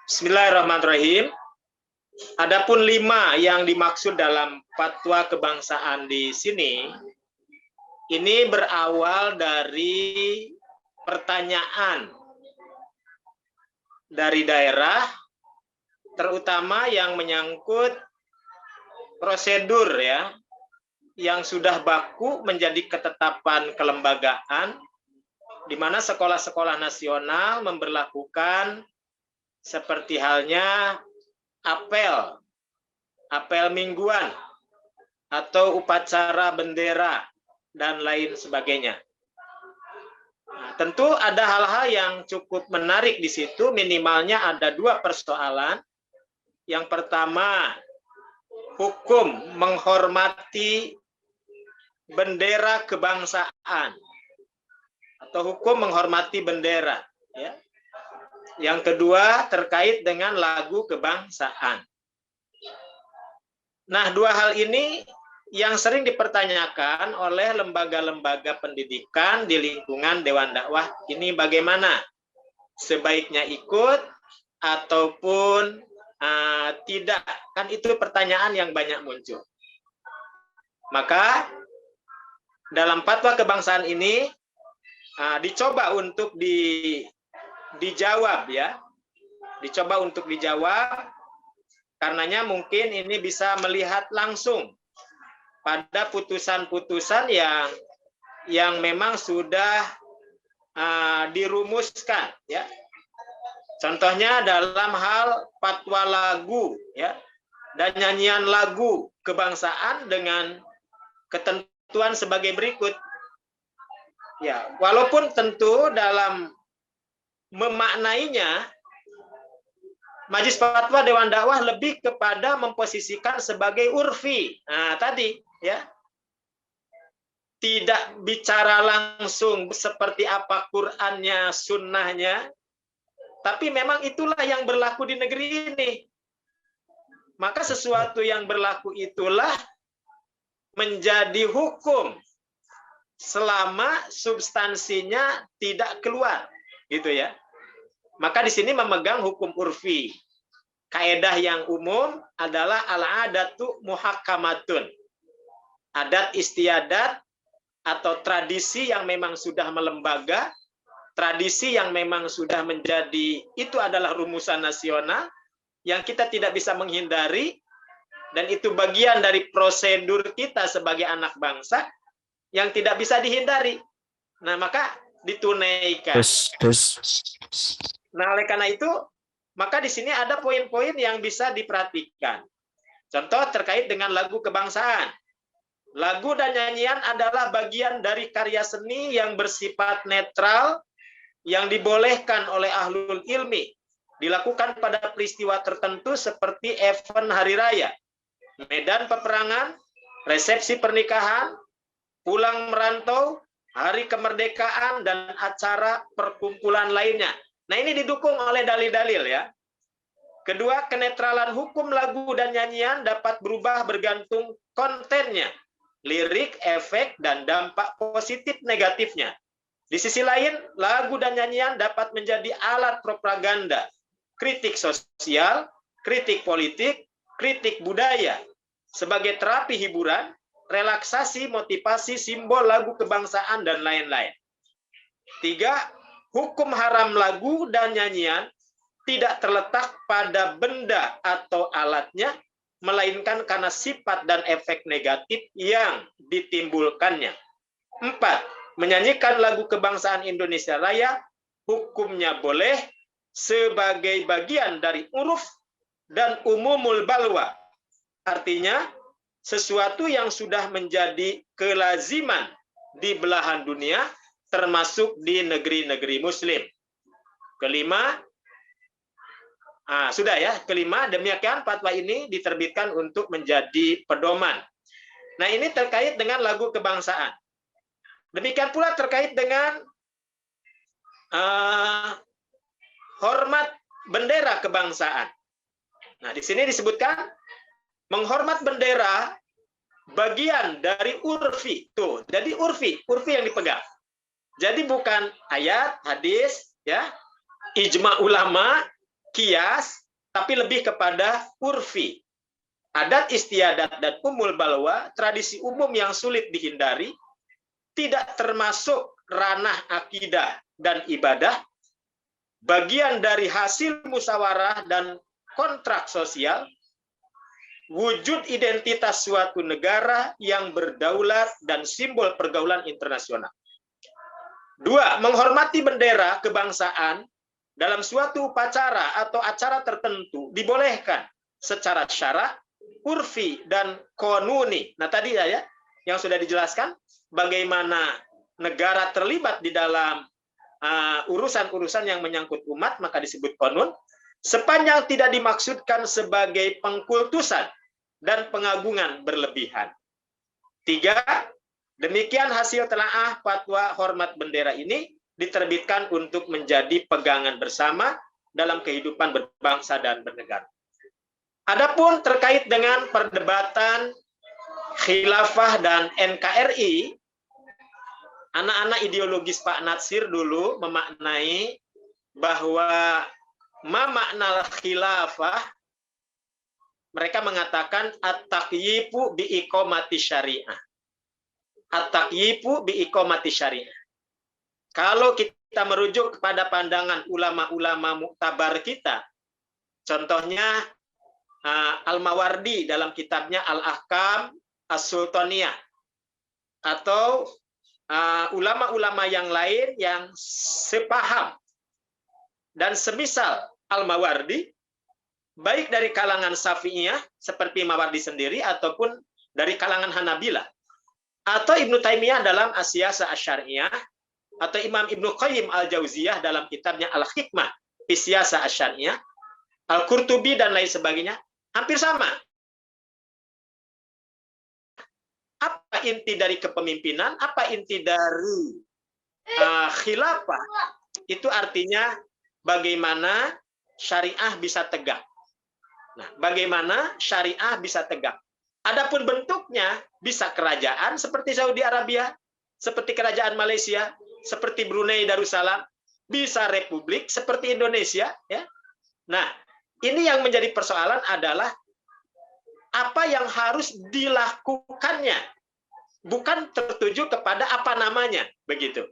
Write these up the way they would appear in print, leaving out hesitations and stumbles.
Bismillahirrahmanirrahim. Adapun 5 yang dimaksud dalam fatwa kebangsaan di sini, ini berawal dari pertanyaan dari daerah, terutama yang menyangkut prosedur ya, yang sudah baku menjadi ketetapan kelembagaan, di mana sekolah-sekolah nasional memberlakukan seperti halnya apel mingguan, atau upacara bendera, dan lain sebagainya. Nah, tentu ada hal-hal yang cukup menarik di situ, minimalnya ada 2 persoalan. Yang pertama, hukum menghormati bendera kebangsaan, atau hukum menghormati bendera. Ya. Yang kedua, terkait dengan lagu kebangsaan. Nah, 2 hal ini yang sering dipertanyakan oleh lembaga-lembaga pendidikan di lingkungan Dewan Dakwah ini bagaimana? Sebaiknya ikut ataupun tidak? Kan itu pertanyaan yang banyak muncul. Maka dalam fatwa kebangsaan ini dicoba untuk dijawab ya. Dicoba untuk dijawab, karenanya mungkin ini bisa melihat langsung pada putusan-putusan yang memang sudah dirumuskan ya. Contohnya dalam hal fatwa lagu ya, dan nyanyian lagu kebangsaan dengan ketentuan sebagai berikut. Ya, walaupun tentu dalam memaknainya Majelis Fatwa Dewan Dakwah lebih kepada memposisikan sebagai urfi. Nah, tadi ya. Tidak bicara langsung seperti apa Qur'annya, sunnahnya, tapi memang itulah yang berlaku di negeri ini. Maka sesuatu yang berlaku itulah menjadi hukum selama substansinya tidak keluar, gitu ya. Maka di sini memegang hukum urfi. Kaedah yang umum adalah al-adatu muhakkamatun. Adat istiadat atau tradisi yang memang sudah melembaga, tradisi yang memang sudah menjadi, itu adalah rumusan nasional yang kita tidak bisa menghindari, dan itu bagian dari prosedur kita sebagai anak bangsa yang tidak bisa dihindari. Nah, maka ditunaikan. Nah, oleh karena itu, maka di sini ada poin-poin yang bisa diperhatikan. Contoh terkait dengan lagu kebangsaan. Lagu dan nyanyian adalah bagian dari karya seni yang bersifat netral, yang dibolehkan oleh ahlul ilmi, dilakukan pada peristiwa tertentu seperti event hari raya, medan peperangan, resepsi pernikahan, pulang merantau, hari kemerdekaan, dan acara perkumpulan lainnya. Nah, ini didukung oleh dalil-dalil ya. Kedua, kenetralan hukum lagu dan nyanyian dapat berubah bergantung kontennya, lirik, efek, dan dampak positif negatifnya. Di sisi lain, lagu dan nyanyian dapat menjadi alat propaganda, kritik sosial, kritik politik, kritik budaya, sebagai terapi hiburan, relaksasi, motivasi, simbol lagu kebangsaan, dan lain-lain. 3, hukum haram lagu dan nyanyian tidak terletak pada benda atau alatnya, melainkan karena sifat dan efek negatif yang ditimbulkannya. 4, menyanyikan lagu kebangsaan Indonesia Raya hukumnya boleh sebagai bagian dari uruf dan umumul balwa. Artinya, sesuatu yang sudah menjadi kelaziman di belahan dunia, termasuk di negeri-negeri muslim. Kelima, sudah ya, kelima, demikian fatwa ini diterbitkan untuk menjadi pedoman. Nah, ini terkait dengan lagu kebangsaan. Demikian pula terkait dengan hormat bendera kebangsaan. Nah, di sini disebutkan menghormat bendera bagian dari urfi. Tuh, jadi urfi yang dipegang. Jadi bukan ayat, hadis, ya, ijma ulama, kias, tapi lebih kepada urfi. Adat istiadat dan umul balwa, tradisi umum yang sulit dihindari, tidak termasuk ranah akidah dan ibadah, bagian dari hasil musyawarah dan kontrak sosial, wujud identitas suatu negara yang berdaulat dan simbol pergaulan internasional. 2. Menghormati bendera kebangsaan dalam suatu upacara atau acara tertentu dibolehkan secara syara, urfi, dan konuni. Nah tadi ya, yang sudah dijelaskan bagaimana negara terlibat di dalam urusan-urusan yang menyangkut umat, maka disebut konun, sepanjang tidak dimaksudkan sebagai pengkultusan dan pengagungan berlebihan. 3. Demikian hasil telaah fatwa hormat bendera ini diterbitkan untuk menjadi pegangan bersama dalam kehidupan berbangsa dan bernegara. Adapun terkait dengan perdebatan khilafah dan NKRI, anak-anak ideologis Pak Natsir dulu memaknai bahwa makna khilafah, mereka mengatakan at-taqyifu biiqamati syariah. At-taqyifu biiqamati syariah. Kalau kita merujuk kepada pandangan ulama-ulama muktabar kita, contohnya Al-Mawardi dalam kitabnya Al-Ahkam As-Sultaniyah, atau ulama-ulama yang lain yang sepaham dan semisal Al-Mawardi, baik dari kalangan Syafi'iyah seperti Mawardi sendiri ataupun dari kalangan Hanabilah, atau Ibnu Taimiyah dalam As-Siyasah Asy-Syar'iyyah, atau Imam Ibnu Qayyim Al-Jauziyah dalam kitabnya Al-Hikmah fi Siyasah Asy-Syar'iyyah, Al-Qurtubi dan lain sebagainya, hampir sama. Apa inti dari kepemimpinan? Apa inti dari khilafah? Itu artinya bagaimana syariah bisa tegak. Nah, bagaimana syariah bisa tegak. Adapun bentuknya bisa kerajaan seperti Saudi Arabia, seperti kerajaan Malaysia, seperti Brunei Darussalam, bisa republik seperti Indonesia, ya. Nah, ini yang menjadi persoalan adalah apa yang harus dilakukannya, bukan tertuju kepada apa namanya, begitu.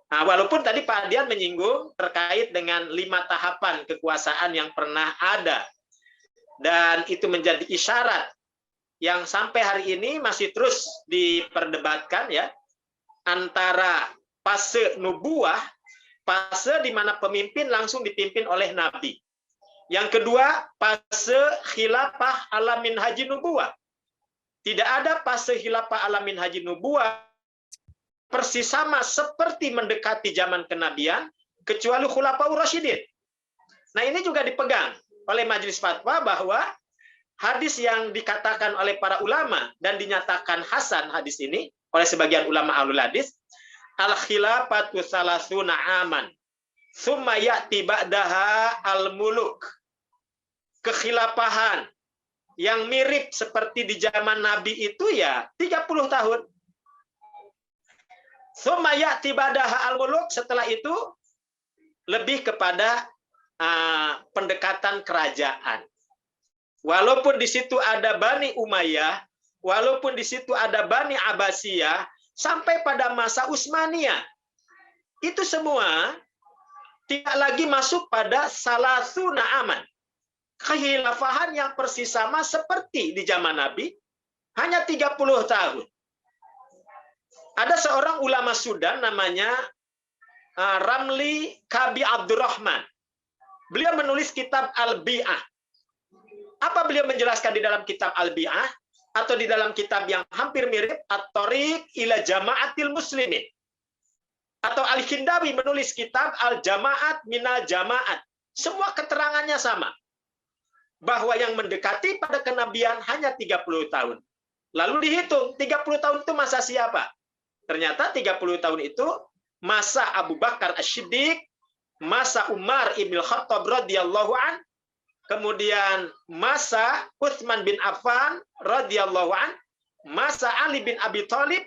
Nah, walaupun tadi Pak Adian menyinggung terkait dengan 5 tahapan kekuasaan yang pernah ada, dan itu menjadi isyarat yang sampai hari ini masih terus diperdebatkan, ya, antara fase nubuah, fase di mana pemimpin langsung dipimpin oleh Nabi. Yang kedua, fase khilafah ala minhaji nubuwah. Tidak ada fase khilafah ala minhaji nubuwah persis sama seperti mendekati zaman kenabian, kecuali khulafaur rasyidin. Nah, ini juga dipegang oleh majelis fatwa bahwa hadis yang dikatakan oleh para ulama dan dinyatakan hasan hadis ini oleh sebagian ulama ahlul hadis, al-khilafatu salasuna aman, summa ya'ti ba'daha al-muluk. Kekhilafahan yang mirip seperti di zaman Nabi itu ya 30 tahun. Summa ya'ti ba'daha al-muluk, setelah itu lebih kepada pendekatan kerajaan. Walaupun di situ ada Bani Umayyah, walaupun di situ ada Bani Abbasiyah, sampai pada masa Utsmaniyah, itu semua tidak lagi masuk pada salasuna aman. Kekhilafahan yang persis sama seperti di zaman Nabi, hanya 30 tahun. Ada seorang ulama Sudan namanya Ramli Kabi Abdurrahman. Beliau menulis kitab Al-Bi'ah. Apa beliau menjelaskan di dalam kitab Al-Bi'ah? Atau di dalam kitab yang hampir mirip, At-Tariq ila Jama'atil Muslimin. Atau Al-Hindawi menulis kitab Al-Jama'at minal Jama'at. Semua keterangannya sama. Bahwa yang mendekati pada kenabian hanya 30 tahun. Lalu dihitung, 30 tahun itu masa siapa? Ternyata 30 tahun itu masa Abu Bakar As-Siddiq, masa Umar Ibn Khattab radhiyallahu an, kemudian masa Utsman bin Affan radhiyallahu an, masa Ali bin Abi Thalib,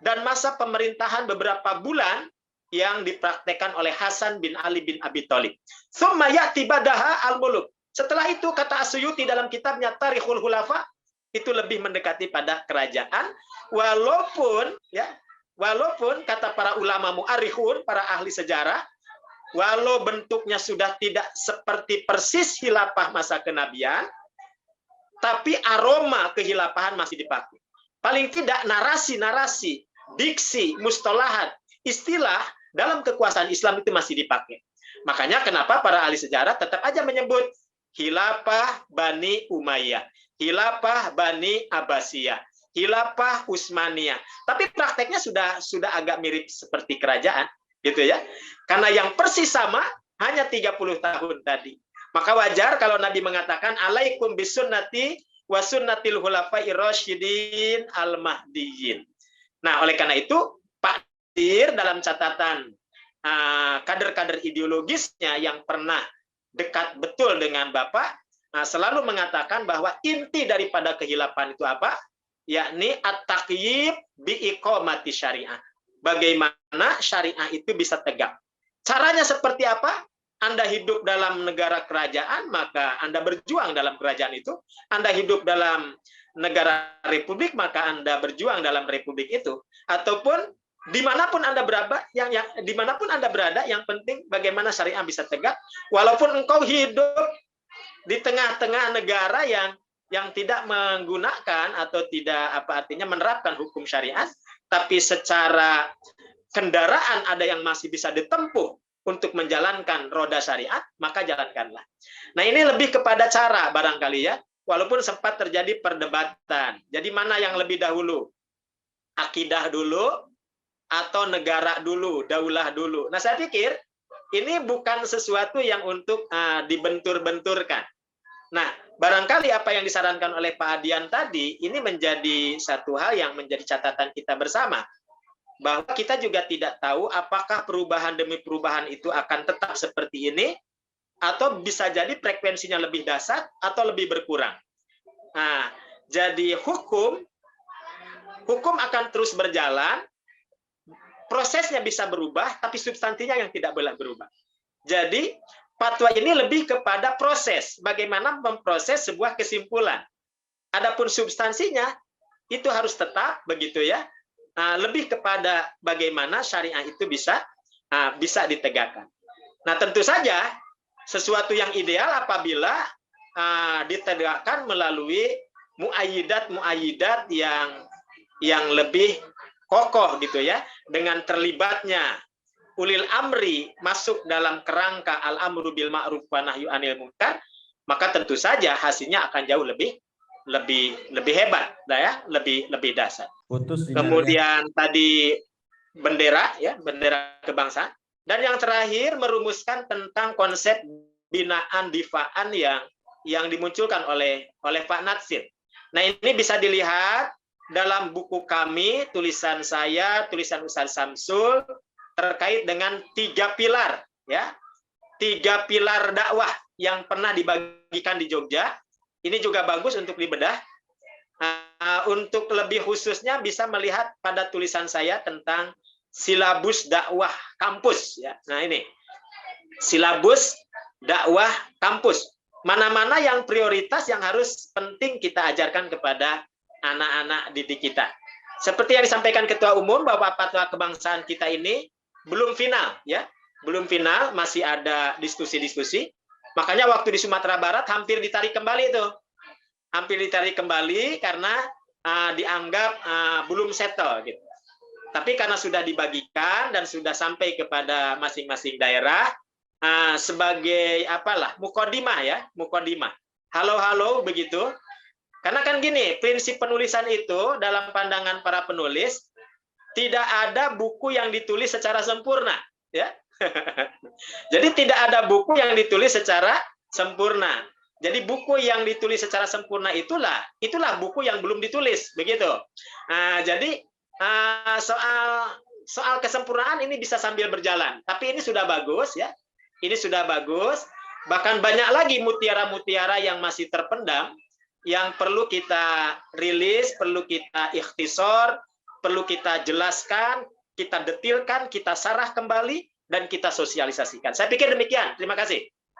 dan masa pemerintahan beberapa bulan yang dipraktekkan oleh Hasan bin Ali bin Abi Thalib. Tsumma ya'ti badaha al-muluk. Setelah itu kata Asyuyuti dalam kitabnya Tarikhul Khulafa, itu lebih mendekati pada kerajaan, walaupun kata para ulama mu'arrikhun, para ahli sejarah, walau bentuknya sudah tidak seperti persis khilafah masa kenabian, tapi aroma kehilafahan masih dipakai. Paling tidak narasi-narasi, diksi, mustalahat, istilah dalam kekuasaan Islam itu masih dipakai. Makanya kenapa para ahli sejarah tetap aja menyebut Khilafah Bani Umayyah, Khilafah Bani Abbasiyah, Khilafah Utsmaniyah. Tapi prakteknya sudah agak mirip seperti kerajaan, gitu ya. Karena yang persis sama hanya 30 tahun tadi. Maka wajar kalau Nabi mengatakan alaikum bisunnati wa sunnatil khulafa'ir rasyidin al-mahdiyyin. Nah, oleh karena itu Pak Dir dalam catatan kader-kader ideologisnya yang pernah dekat betul dengan Bapak, selalu mengatakan bahwa inti daripada kehilafahan itu apa? Yakni at-taqyid bi iqamati syariah. Bagaimana syariah itu bisa tegak. Caranya seperti apa? Anda hidup dalam negara kerajaan, maka Anda berjuang dalam kerajaan itu. Anda hidup dalam negara republik, maka Anda berjuang dalam republik itu. Ataupun dimanapun Anda berada, dimanapun Anda berada, yang penting bagaimana syariah bisa tegak, walaupun engkau hidup di tengah-tengah negara yang tidak menggunakan atau tidak menerapkan hukum syariat, tapi secara kendaraan ada yang masih bisa ditempuh untuk menjalankan roda syariat, maka jalankanlah. Nah, ini lebih kepada cara barangkali ya, walaupun sempat terjadi perdebatan. Jadi mana yang lebih dahulu? Akidah dulu atau negara dulu, daulah dulu. Nah, saya pikir ini bukan sesuatu yang untuk dibentur-benturkan. Nah, barangkali apa yang disarankan oleh Pak Adian tadi, ini menjadi satu hal yang menjadi catatan kita bersama. Bahwa kita juga tidak tahu apakah perubahan demi perubahan itu akan tetap seperti ini, atau bisa jadi frekuensinya lebih dahsyat atau lebih berkurang. Nah, jadi hukum akan terus berjalan, prosesnya bisa berubah, tapi substansinya yang tidak boleh berubah. Jadi, fatwa ini lebih kepada proses, bagaimana memproses sebuah kesimpulan. Adapun substansinya, itu harus tetap, begitu ya, lebih kepada bagaimana syariah itu bisa ditegakkan. Nah, tentu saja, sesuatu yang ideal apabila ditegakkan melalui muayyidat yang lebih kokoh gitu ya, dengan terlibatnya ulil amri masuk dalam kerangka al-amru bil ma'ruf wa nahyu 'anil munkar, maka tentu saja hasilnya akan jauh lebih hebat, ya, lebih dahsyat. Kemudian tadi bendera ya, bendera kebangsaan, dan yang terakhir merumuskan tentang konsep binaan difaan yang dimunculkan oleh Pak Natsir. Nah, ini bisa dilihat dalam buku kami, tulisan saya, tulisan Ustaz Samsul, terkait dengan 3 pilar, ya, 3 pilar dakwah yang pernah dibagikan di Jogja. Ini juga bagus untuk dibedah. Untuk lebih khususnya bisa melihat pada tulisan saya tentang silabus dakwah kampus, ya. Nah, ini silabus dakwah kampus. Mana-mana yang prioritas yang harus penting kita ajarkan kepada anak-anak didik kita. Seperti yang disampaikan Ketua Umum bahwa fatwa kebangsaan kita ini belum final, ya, belum final, masih ada diskusi-diskusi. Makanya waktu di Sumatera Barat hampir ditarik kembali itu, karena dianggap belum settle, gitu. Tapi karena sudah dibagikan dan sudah sampai kepada masing-masing daerah sebagai mukodimah, ya, mukodimah. Halo begitu. Karena kan gini, prinsip penulisan itu dalam pandangan para penulis tidak ada buku yang ditulis secara sempurna, ya. Jadi tidak ada buku yang ditulis secara sempurna. Jadi buku yang ditulis secara sempurna itulah buku yang belum ditulis, begitu. Jadi soal kesempurnaan ini bisa sambil berjalan. Tapi ini sudah bagus, ya. Ini sudah bagus. Bahkan banyak lagi mutiara-mutiara yang masih terpendam, yang perlu kita rilis, perlu kita ikhtisor, perlu kita jelaskan, kita detilkan, kita sarah kembali, dan kita sosialisasikan. Saya pikir demikian. Terima kasih.